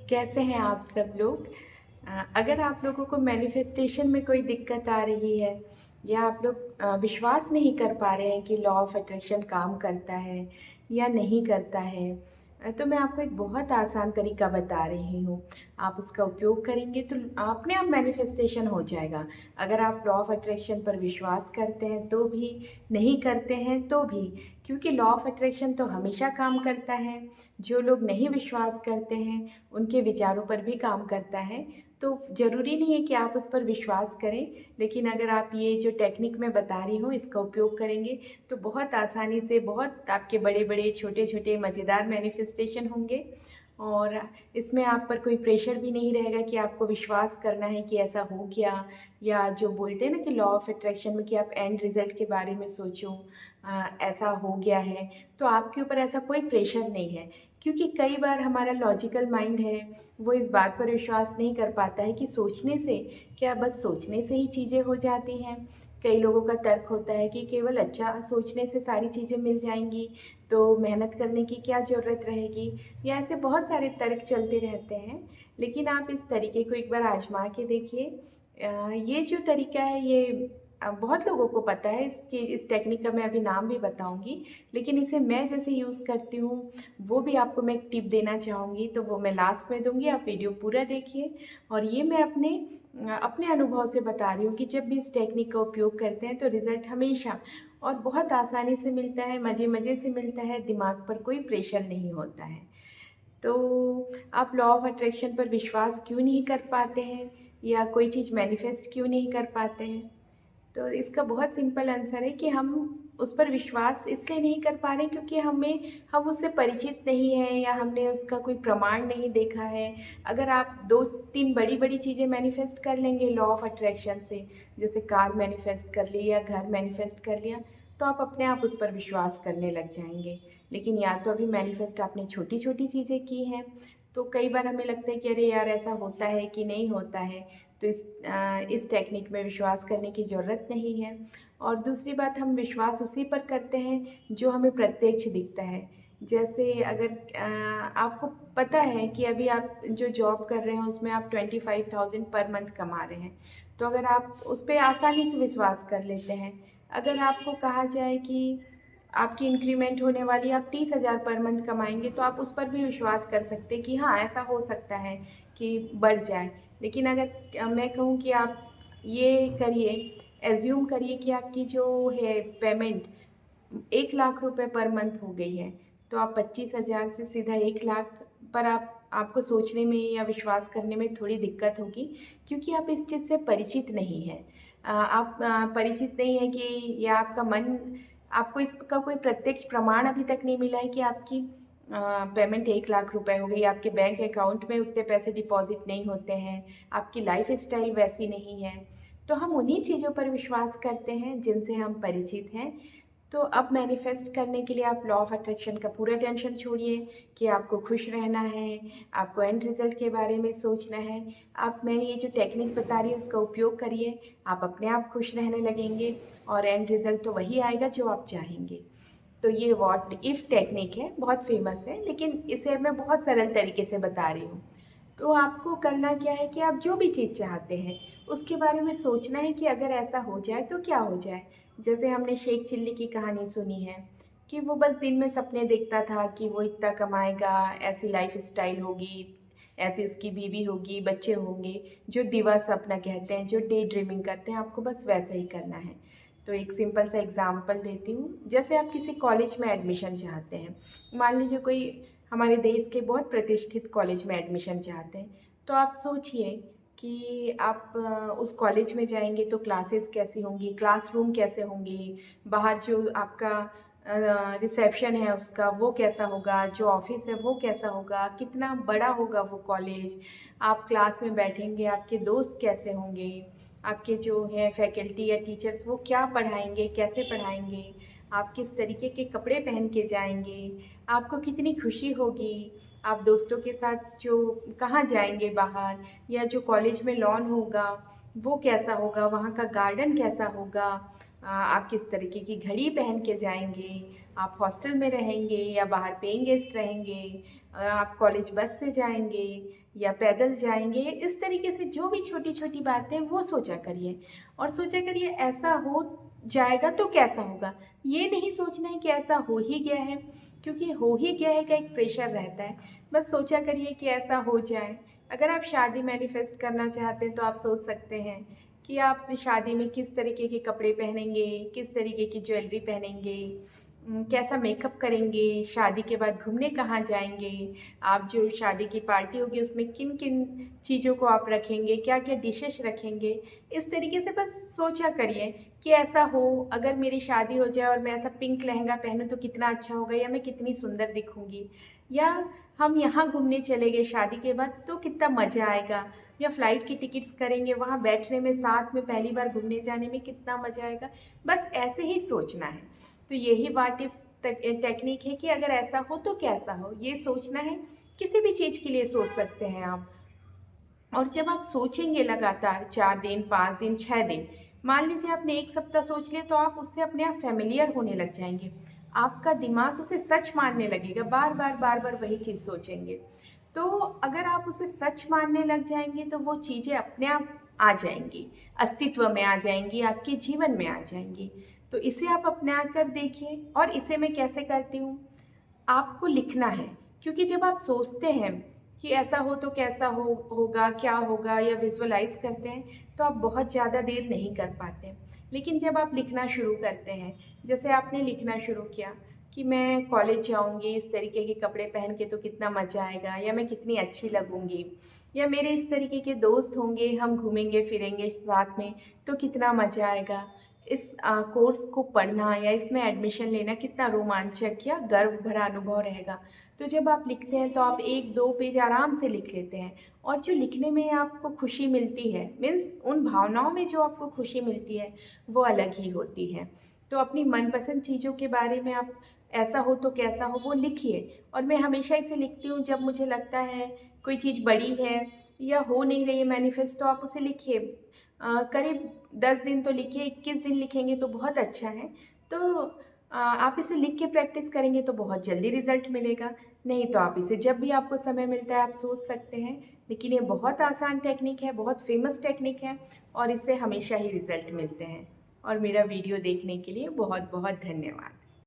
कैसे हैं आप सब लोग? अगर आप लोगों को मैनिफेस्टेशन में कोई दिक्कत आ रही है या आप लोग विश्वास नहीं कर पा रहे हैं कि लॉ ऑफ अट्रैक्शन काम करता है या नहीं करता है, तो मैं आपको एक बहुत आसान तरीका बता रही हूँ। आप उसका उपयोग करेंगे तो अपने आप मैनिफेस्टेशन हो जाएगा। अगर आप लॉ ऑफ अट्रैक्शन पर विश्वास करते हैं तो भी, नहीं करते हैं तो भी, क्योंकि लॉ ऑफ अट्रैक्शन तो हमेशा काम करता है। जो लोग नहीं विश्वास करते हैं उनके विचारों पर भी काम करता है। तो ज़रूरी नहीं है कि आप उस पर विश्वास करें, लेकिन अगर आप ये जो टेक्निक मैं बता रही हूँ इसका उपयोग करेंगे तो बहुत आसानी से बहुत आपके बड़े-बड़े, छोटे-छोटे मज़ेदार मैनिफेस्टेशन होंगे। और इसमें आप पर कोई प्रेशर भी नहीं रहेगा कि आपको विश्वास करना है कि ऐसा हो गया, या जो बोलते हैं ना कि लॉ ऑफ अट्रैक्शन में कि आप एंड रिज़ल्ट के बारे में सोचो, ऐसा हो गया है। तो आपके ऊपर ऐसा कोई प्रेशर नहीं है, क्योंकि कई बार हमारा लॉजिकल माइंड है, वो इस बात पर विश्वास नहीं कर पाता है कि सोचने से, क्या बस सोचने से ही चीज़ें हो जाती हैं। कई लोगों का तर्क होता है कि केवल अच्छा सोचने से सारी चीज़ें मिल जाएंगी, तो मेहनत करने की क्या ज़रूरत रहेगी, या ऐसे बहुत सारे तर्क चलते रहते हैं। लेकिन आप इस तरीके को एक बार आजमा के देखिए। ये जो तरीका है ये बहुत लोगों को पता है। इस टेक्निक का मैं अभी नाम भी बताऊंगी, लेकिन इसे मैं जैसे यूज़ करती हूँ वो भी आपको मैं एक टिप देना चाहूँगी, तो वो मैं लास्ट में दूँगी। आप वीडियो पूरा देखिए। और ये मैं अपने अनुभव से बता रही हूँ कि जब भी इस टेक्निक का उपयोग करते हैं तो रिज़ल्ट हमेशा और बहुत आसानी से मिलता है, मज़े-मज़े से मिलता है, दिमाग पर कोई प्रेशर नहीं होता है। तो आप लॉ ऑफ अट्रैक्शन पर विश्वास क्यों नहीं कर पाते हैं, या कोई चीज़ मैनिफेस्ट क्यों नहीं कर पाते हैं? तो इसका बहुत सिंपल आंसर है कि हम उस पर विश्वास इसलिए नहीं कर पा रहे क्योंकि हम उससे परिचित नहीं हैं, या हमने उसका कोई प्रमाण नहीं देखा है। अगर आप 2-3 बड़ी-बड़ी चीज़ें मैनिफेस्ट कर लेंगे लॉ ऑफ अट्रैक्शन से, जैसे कार मैनिफेस्ट कर ली या घर मैनिफेस्ट कर लिया, तो आप अपने आप उस पर विश्वास करने लग जाएँगे। लेकिन या तो अभी मैनिफेस्ट आपने छोटी-छोटी चीज़ें की हैं, तो कई बार हमें लगता है कि अरे यार ऐसा होता है कि नहीं होता है, तो इस टेक्निक में विश्वास करने की ज़रूरत नहीं है। और दूसरी बात, हम विश्वास उसी पर करते हैं जो हमें प्रत्यक्ष दिखता है। जैसे अगर आपको पता है कि अभी आप जो जॉब कर रहे हैं उसमें आप 25,000 पर मंथ कमा रहे हैं, तो अगर आप उस पे आसानी से विश्वास कर लेते हैं। अगर आपको कहा जाए कि आपकी इंक्रीमेंट होने वाली है, आप 30,000 पर मंथ कमाएँगे, तो आप उस पर भी विश्वास कर सकते हैं कि हाँ, ऐसा हो सकता है कि बढ़ जाए। लेकिन अगर मैं कहूँ कि आप ये करिए, एज़्यूम करिए कि आपकी जो है पेमेंट 1 लाख रुपए पर मंथ हो गई है, तो आप 25,000 से सीधा 1 लाख पर आपको सोचने में या विश्वास करने में थोड़ी दिक्कत होगी, क्योंकि आप इस चीज़ से परिचित नहीं हैं। आप परिचित नहीं हैं कि, या आपका मन, आपको इसका कोई प्रत्यक्ष प्रमाण अभी तक नहीं मिला है कि आपकी पेमेंट 1 लाख रुपए हो गई, आपके बैंक अकाउंट में उतने पैसे डिपॉज़िट नहीं होते हैं, आपकी लाइफ़स्टाइल वैसी नहीं है। तो हम उन्हीं चीज़ों पर विश्वास करते हैं जिनसे हम परिचित हैं। तो अब मैनिफेस्ट करने के लिए आप लॉ ऑफ अट्रैक्शन का पूरा टेंशन छोड़िए कि आपको खुश रहना है, आपको एंड रिज़ल्ट के बारे में सोचना है। आप, मैं ये जो टेक्निक बता रही हूँ उसका उपयोग करिए, आप अपने आप खुश रहने लगेंगे और एंड रिज़ल्ट तो वही आएगा जो आप चाहेंगे। तो ये व्हाट इफ़ टेक्निक है, बहुत फेमस है, लेकिन इसे मैं बहुत सरल तरीके से बता रही हूँ। तो आपको करना क्या है कि आप जो भी चीज़ चाहते हैं उसके बारे में सोचना है कि अगर ऐसा हो जाए तो क्या हो जाए। जैसे हमने शेख चिल्ली की कहानी सुनी है कि वो बस दिन में सपने देखता था कि वो इतना कमाएगा, ऐसी लाइफ स्टाइल होगी, ऐसी उसकी बीवी होगी, बच्चे होंगे, जो दिवा सपना कहते हैं, जो डे ड्रीमिंग करते हैं, आपको बस वैसा ही करना है। तो एक सिंपल सा एग्जांपल देती हूँ। जैसे आप किसी कॉलेज में एडमिशन चाहते हैं, मान लीजिए कोई हमारे देश के बहुत प्रतिष्ठित कॉलेज में एडमिशन चाहते हैं, तो आप सोचिए कि आप उस कॉलेज में जाएंगे तो क्लासेस कैसी होंगी, क्लासरूम कैसे होंगे, बाहर जो आपका रिसेप्शन है उसका वो कैसा होगा, जो ऑफिस है वो कैसा होगा, कितना बड़ा होगा वो कॉलेज, आप क्लास में बैठेंगे, आपके दोस्त कैसे होंगे, आपके जो है फैकल्टी या टीचर्स वो क्या पढ़ाएंगे, कैसे पढ़ाएंगे, आप किस तरीके के कपड़े पहन के जाएंगे, आपको कितनी खुशी होगी, आप दोस्तों के साथ जो कहाँ जाएंगे बाहर, या जो कॉलेज में लॉन होगा वो कैसा होगा, वहाँ का गार्डन कैसा होगा, आप किस तरीके की घड़ी पहन के जाएंगे, आप हॉस्टल में रहेंगे या बाहर पेइंग गेस्ट रहेंगे, आप कॉलेज बस से जाएंगे या पैदल जाएंगे। इस तरीके से जो भी छोटी छोटी बातें हैं वो सोचा करिए, और सोचा करिए ऐसा हो जाएगा तो कैसा होगा। ये नहीं सोचना है कि ऐसा हो ही गया है, क्योंकि हो ही गया है का एक प्रेशर रहता है। बस सोचा करिए कि ऐसा हो जाए। अगर आप शादी मैनिफेस्ट करना चाहते हैं तो आप सोच सकते हैं कि आप शादी में किस तरीके के कपड़े पहनेंगे, किस तरीके की ज्वेलरी पहनेंगे, कैसा मेकअप करेंगे, शादी के बाद घूमने कहाँ जाएंगे, आप जो शादी की पार्टी होगी उसमें किन किन चीज़ों को आप रखेंगे, क्या क्या डिशेस रखेंगे। इस तरीके से बस सोचा करिए कि ऐसा हो, अगर मेरी शादी हो जाए और मैं ऐसा पिंक लहंगा पहनूं तो कितना अच्छा होगा, या मैं कितनी सुंदर दिखूंगी, या हम यहाँ घूमने चले गए शादी के बाद तो कितना मज़ा आएगा, या फ़्लाइट की टिकट्स करेंगे वहाँ बैठने में, साथ में पहली बार घूमने जाने में कितना मज़ा आएगा। बस ऐसे ही सोचना है। तो यही व्हाट इफ टेक्निक है कि अगर ऐसा हो तो कैसा हो, ये सोचना है। किसी भी चीज़ के लिए सोच सकते हैं आप। और जब आप सोचेंगे लगातार 4 दिन, 5 दिन, 6 दिन, मान लीजिए आपने एक सप्ताह सोच लिया, तो आप उससे अपने आप फेमिलियर होने लग जाएंगे। आपका दिमाग उसे सच मानने लगेगा, बार बार बार बार वही चीज़ सोचेंगे। तो अगर आप उसे सच मानने लग जाएंगे तो वो चीज़ें अपने आप आ जाएंगी, अस्तित्व में आ जाएंगी, आपके जीवन में आ जाएंगी। तो इसे आप अपना कर देखिए। और इसे मैं कैसे करती हूँ, आपको लिखना है। क्योंकि जब आप सोचते हैं कि ऐसा हो तो कैसा होगा, क्या होगा, या विजुअलाइज करते हैं, तो आप बहुत ज़्यादा देर नहीं कर पाते। लेकिन जब आप लिखना शुरू करते हैं, जैसे आपने लिखना शुरू किया कि मैं कॉलेज जाऊंगी इस तरीके के कपड़े पहन के तो कितना मज़ा आएगा, या मैं कितनी अच्छी लगूंगी, या मेरे इस तरीके के दोस्त होंगे, हम घूमेंगे फिरेंगे साथ में तो कितना मज़ा आएगा, इस कोर्स को पढ़ना या इसमें एडमिशन लेना कितना रोमांचक या गर्व भरा अनुभव रहेगा। तो जब आप लिखते हैं तो आप 1-2 पेज आराम से लिख लेते हैं। और जो लिखने में आपको खुशी मिलती है, मीन्स उन भावनाओं में जो आपको खुशी मिलती है, वो अलग ही होती है। तो अपनी मनपसंद चीज़ों के बारे में आप ऐसा हो तो कैसा हो वो लिखिए। और मैं हमेशा इसे लिखती हूँ जब मुझे लगता है कोई चीज़ बड़ी है या हो नहीं रही है मैनिफेस्ट, तो आप उसे लिखिए। करीब 10 दिन तो लिखिए, 21 दिन लिखेंगे तो बहुत अच्छा है। तो आप इसे लिख के प्रैक्टिस करेंगे तो बहुत जल्दी रिजल्ट मिलेगा। नहीं तो आप इसे जब भी आपको समय मिलता है आप सोच सकते हैं। लेकिन ये बहुत आसान टेक्निक है, बहुत फेमस टेक्निक है, और इससे हमेशा ही रिजल्ट मिलते हैं। और मेरा वीडियो देखने के लिए बहुत बहुत धन्यवाद।